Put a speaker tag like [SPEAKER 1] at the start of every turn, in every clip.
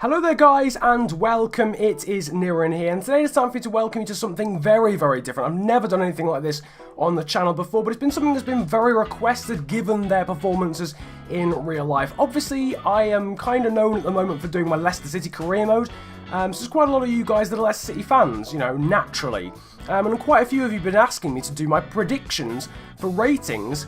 [SPEAKER 1] Hello there guys and welcome, it is Niran here, and today it's time for me to welcome you to something very different. I've never done anything like this on the channel before, but it's been something that's been very requested given their performances in real life. Obviously, I am kind of known at the moment for doing my Leicester City career mode, so there's quite a lot of you guys that are Leicester City fans, you know, naturally. And quite a few of you have been asking me to do my predictions for ratings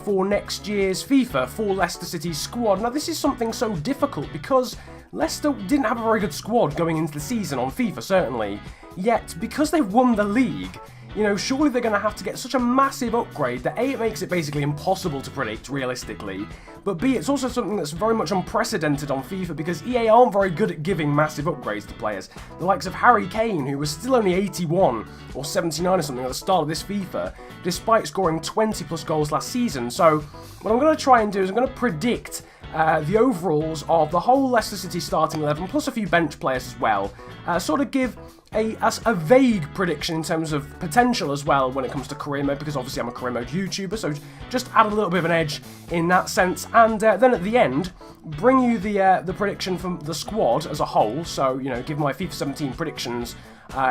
[SPEAKER 1] for next year's FIFA for Leicester City's squad. Now this is something so difficult because Leicester didn't have a very good squad going into the season on FIFA, certainly. Yet, because they've won the league, you know, surely they're going to have to get such a massive upgrade that A, it makes it basically impossible to predict realistically, but B, it's also something that's very much unprecedented on FIFA because EA aren't very good at giving massive upgrades to players. The likes of Harry Kane, who was still only 81 or 79 or something at the start of this FIFA, despite scoring 20 plus goals last season. So what I'm going to try and do is I'm going to predict the overalls of the whole Leicester City starting 11, plus a few bench players as well. Sort of give a vague prediction in terms of potential as well when it comes to career mode, because obviously I'm a career mode YouTuber, so just add a little bit of an edge in that sense. And then at the end, bring you the prediction from the squad as a whole, so, you know, give my FIFA 17 predictions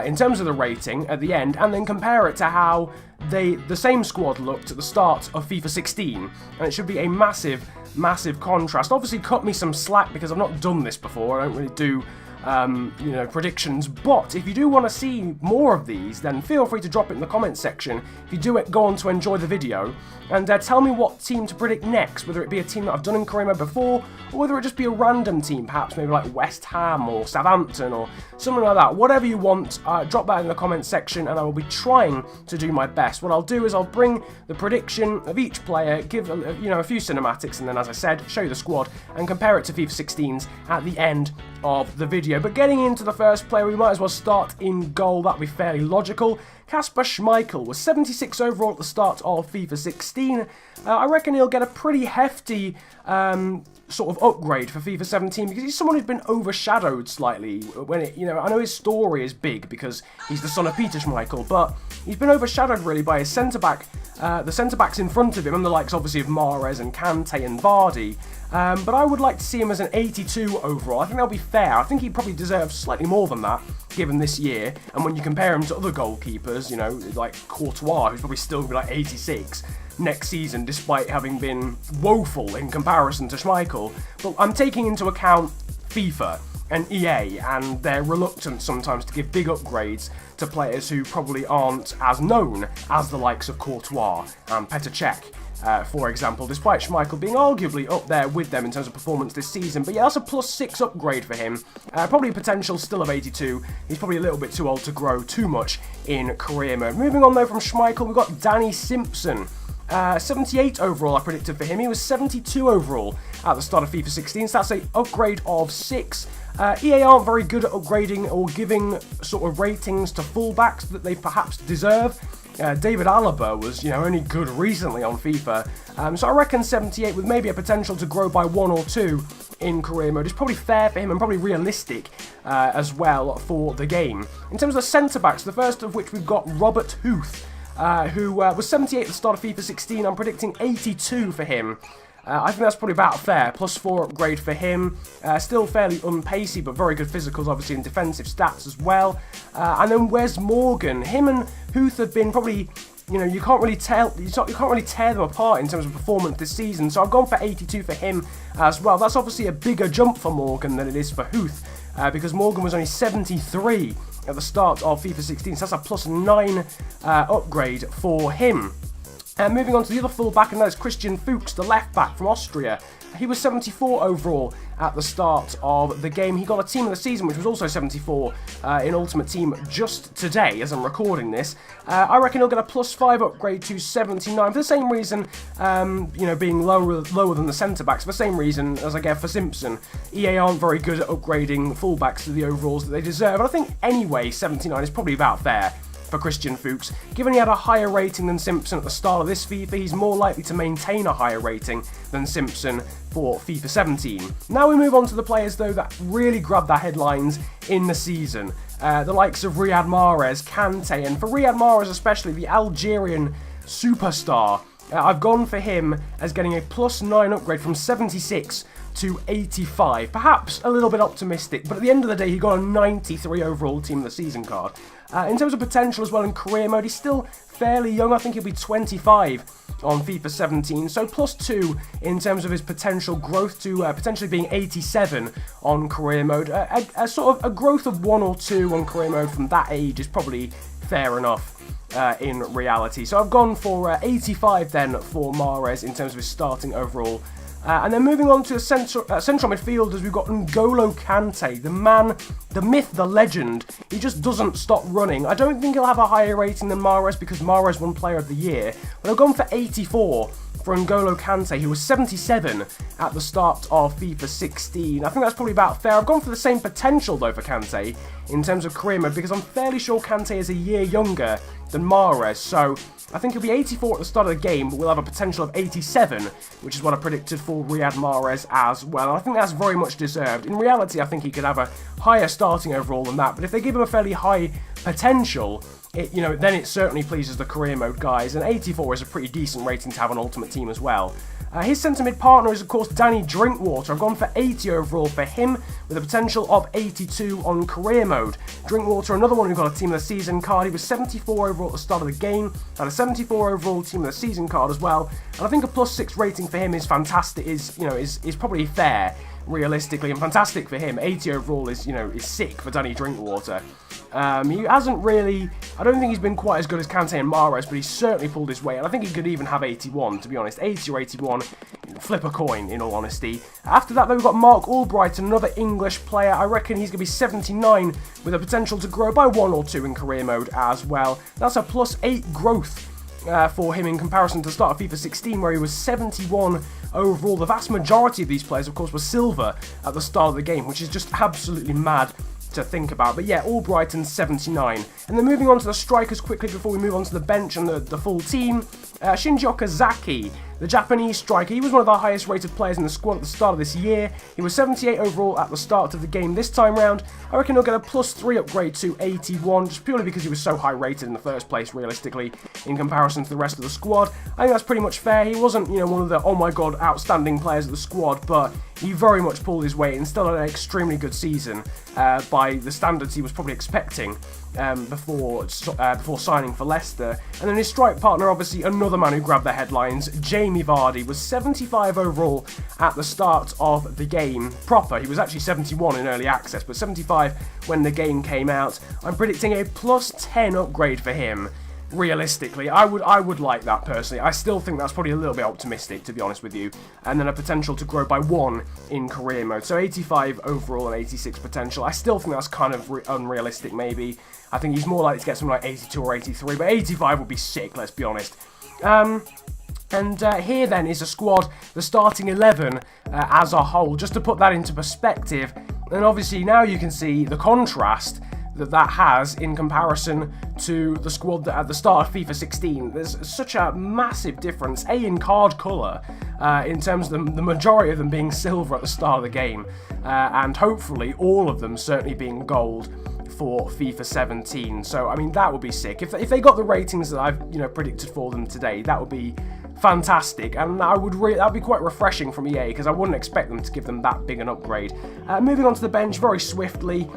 [SPEAKER 1] in terms of the rating at the end, and then compare it to how the same squad looked at the start of FIFA 16, and it should be a massive contrast. Obviously, cut me some slack because I've not done this before. I don't really do you know, predictions, but if you do want to see more of these, then feel free to drop it in the comments section. If you do go on to enjoy the video, and tell me what team to predict next, whether it be a team that I've done in career mode before, or whether it just be a random team, perhaps maybe like West Ham or Southampton or something like that. Whatever you want, drop that in the comments section, and I will be trying to do my best. What I'll do is I'll bring the prediction of each player, give you know, a few cinematics, and then, as I said, show you the squad and compare it to FIFA 16's at the end of the video. But getting into the first player, we might as well start in goal. That'll be fairly logical. Kasper Schmeichel was 76 overall at the start of FIFA 16. I reckon he'll get a pretty hefty sort of upgrade for FIFA 17 because he's someone who's been overshadowed slightly. When it, you know, I know his story is big because he's the son of Peter Schmeichel, but he's been overshadowed really by his centre-back, the centre-backs in front of him, and the likes obviously of Mahrez and Kante and Vardy. But I would like to see him as an 82 overall. I think that'll be fair. I think he probably deserves slightly more than that, given this year. And when you compare him to other goalkeepers, you know, like Courtois, who's probably still going to be like 86 next season, despite having been woeful in comparison to Schmeichel. But I'm taking into account FIFA and EA and their reluctance sometimes to give big upgrades to players who probably aren't as known as the likes of Courtois and Petr Cech. For example, despite Schmeichel being arguably up there with them in terms of performance this season. But yeah, that's a +6 upgrade for him. Probably potential still of 82. He's probably a little bit too old to grow too much in career mode. Moving on though from Schmeichel, we've got Danny Simpson. 78 overall I predicted for him. He was 72 overall at the start of FIFA 16, so that's an upgrade of 6. EA aren't very good at upgrading or giving sort of ratings to fullbacks that they perhaps deserve. David Alaba was, you know, only good recently on FIFA, so I reckon 78 with maybe a potential to grow by 1 or 2 in career mode is probably fair for him and probably realistic as well for the game. In terms of the centre-backs, the first of which we've got Robert Huth, who was 78 at the start of FIFA 16. I'm predicting 82 for him. I think that's probably about fair. +4 upgrade for him. Still fairly unpacey, but very good physicals, obviously, and defensive stats as well. And then Wes Morgan. Him and Huth have been probably, you know, you can't really tear them apart in terms of performance this season. So I've gone for 82 for him as well. That's obviously a bigger jump for Morgan than it is for Huth, because Morgan was only 73 at the start of FIFA 16. So that's a +9 upgrade for him. Moving on to the other full-back, and that is Christian Fuchs, the left-back from Austria. He was 74 overall at the start of the game. He got a team of the season, which was also 74 in Ultimate Team just today, as I'm recording this. I reckon he'll get a +5 upgrade to 79 for the same reason, you know, being lower than the centre-backs, for the same reason as I get for Simpson. EA aren't very good at upgrading full-backs to the overalls that they deserve, and I think anyway 79 is probably about fair for Christian Fuchs. Given he had a higher rating than Simpson at the start of this FIFA, he's more likely to maintain a higher rating than Simpson for FIFA 17. Now we move on to the players though that really grabbed the headlines in the season. The likes of Riyad Mahrez, Kante, and for Riyad Mahrez especially, the Algerian superstar. I've gone for him as getting a +9 upgrade from 76 to 85. Perhaps a little bit optimistic, but at the end of the day, he got a 93 overall Team of the Season card. In terms of potential as well in career mode, he's still fairly young. I think he'll be 25 on FIFA 17, so +2 in terms of his potential growth to potentially being 87 on career mode. A sort of a growth of 1 or 2 on career mode from that age is probably fair enough. In reality. So I've gone for 85 then for Mahrez in terms of his starting overall. And then moving on to central midfielders, we've got N'Golo Kante, the man, the myth, the legend. He just doesn't stop running. I don't think he'll have a higher rating than Mahrez because Mahrez won Player of the Year, but I've gone for 84 for N'Golo Kante, who was 77 at the start of FIFA 16. I think that's probably about fair. I've gone for the same potential though for Kante in terms of career mode because I'm fairly sure Kante is a year younger than Mahrez, so I think he'll be 84 at the start of the game, but we'll have a potential of 87, which is what I predicted for Riyad Mahrez as well. And I think that's very much deserved. In reality, I think he could have a higher starting overall than that, but if they give him a fairly high potential, then it certainly pleases the career mode guys, and 84 is a pretty decent rating to have on Ultimate Team as well. His centre mid partner is of course Danny Drinkwater. I've gone for 80 overall for him with a potential of 82 on career mode. Drinkwater, another one who got a Team of the Season card. He was 74 overall at the start of the game, had a 74 overall Team of the Season card as well. And I think a +6 rating for him is fantastic. Is probably fair realistically and fantastic for him. 80 overall is sick for Danny Drinkwater. He hasn't really, I don't think he's been quite as good as Kante and Mahrez, but he's certainly pulled his weight, and I think he could even have 81, to be honest. 80 or 81, flip a coin, in all honesty. After that, though, we've got Mark Albright, another English player. I reckon he's going to be 79, with a potential to grow by 1 or 2 in career mode as well. That's a +8 growth for him in comparison to the start of FIFA 16, where he was 71 overall. The vast majority of these players, of course, were silver at the start of the game, which is just absolutely mad to think about. But yeah, Albrighton 79. And then moving on to the strikers quickly before we move on to the bench and the full team. Shinji Okazaki, the Japanese striker, he was one of the highest rated players in the squad at the start of this year. He was 78 overall at the start of the game this time round. I reckon he'll get a +3 upgrade to 81, just purely because he was so high rated in the first place, realistically, in comparison to the rest of the squad. I think that's pretty much fair. He wasn't, one of the, oh my god, outstanding players of the squad, but he very much pulled his weight and still had an extremely good season by the standards he was probably expecting before signing for Leicester. And then his strike partner, obviously another man who grabbed the headlines, Jamie Vardy, was 75 overall at the start of the game proper. He was actually 71 in early access, but 75 when the game came out. I'm predicting a +10 upgrade for him. Realistically, I would like that personally. I still think that's probably a little bit optimistic, to be honest with you. And then a potential to grow by 1 in career mode. So 85 overall and 86 potential. I still think that's kind of unrealistic, maybe. I think he's more likely to get something like 82 or 83, but 85 would be sick, let's be honest. And here then is a squad, the starting 11 as a whole, just to put that into perspective. And obviously now you can see the contrast that has in comparison to the squad at the start of FIFA 16. There's such a massive difference, in card colour, in terms of the majority of them being silver at the start of the game, and hopefully all of them certainly being gold for FIFA 17. So, I mean, that would be sick. If they got the ratings that I've, predicted for them today, that would be fantastic, and that would be quite refreshing from EA, because I wouldn't expect them to give them that big an upgrade. Moving on to the bench very swiftly,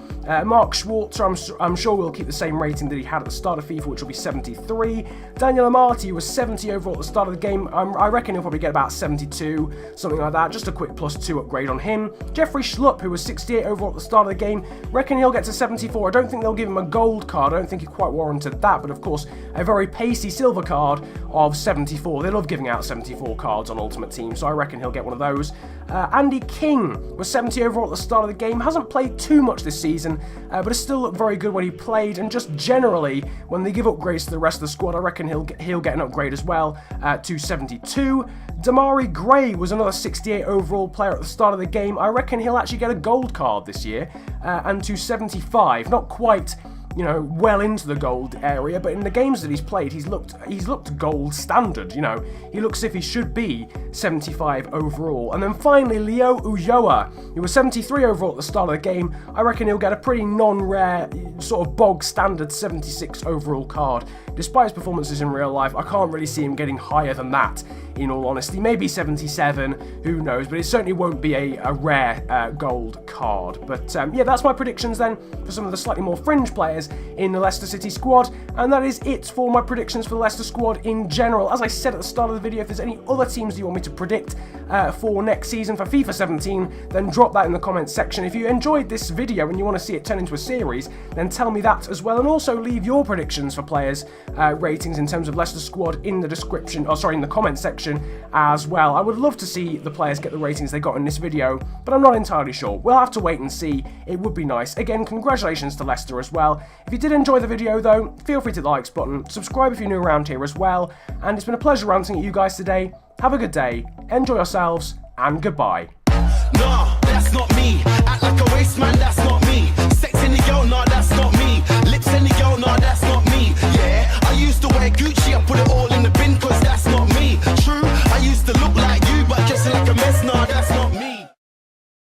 [SPEAKER 1] Mark Schwarzer, I'm sure will keep the same rating that he had at the start of FIFA, which will be 73. Daniel Amati was 70 overall at the start of the game. I reckon he'll probably get about 72, something like that, just a quick +2 upgrade on him. Jeffrey Schlupp, who was 68 overall at the start of the game, reckon he'll get to 74. I don't think they'll give him a gold card, I don't think he quite warranted that, but of course a very pacey silver card of 74. They love giving out 74 cards on Ultimate Team, so I reckon he'll get one of those. Andy King was 70 overall at the start of the game, hasn't played too much this season, but has still looked very good when he played, and just generally, when they give upgrades to the rest of the squad, I reckon he'll get an upgrade as well, to 72. Damari Gray was another 68 overall player at the start of the game. I reckon he'll actually get a gold card this year, and to 75, not quite well into the gold area, but in the games that he's played, he's looked gold standard, He looks as if he should be 75 overall. And then finally, Leo Ulloa, who was 73 overall at the start of the game. I reckon he'll get a pretty non-rare, sort of bog standard 76 overall card. Despite his performances in real life, I can't really see him getting higher than that in all honesty. Maybe 77, who knows, but it certainly won't be a rare gold card. But yeah, that's my predictions then for some of the slightly more fringe players in the Leicester City squad, and that is it for my predictions for the Leicester squad in general. As I said at the start of the video, if there's any other teams that you want me to predict for next season for FIFA 17, then drop that in the comments section. If you enjoyed this video and you want to see it turn into a series, then tell me that as well, and also leave your predictions for players' ratings in terms of Leicester squad in the description, or sorry, in the comments section as well. I would love to see the players get the ratings they got in this video, but I'm not entirely sure. We'll have to wait and see. It would be nice. Again, congratulations to Leicester as well. If you did enjoy the video though, feel free to hit the likes button, subscribe if you're new around here as well, and it's been a pleasure ranting at you guys today. Have a good day, enjoy yourselves, and goodbye. No.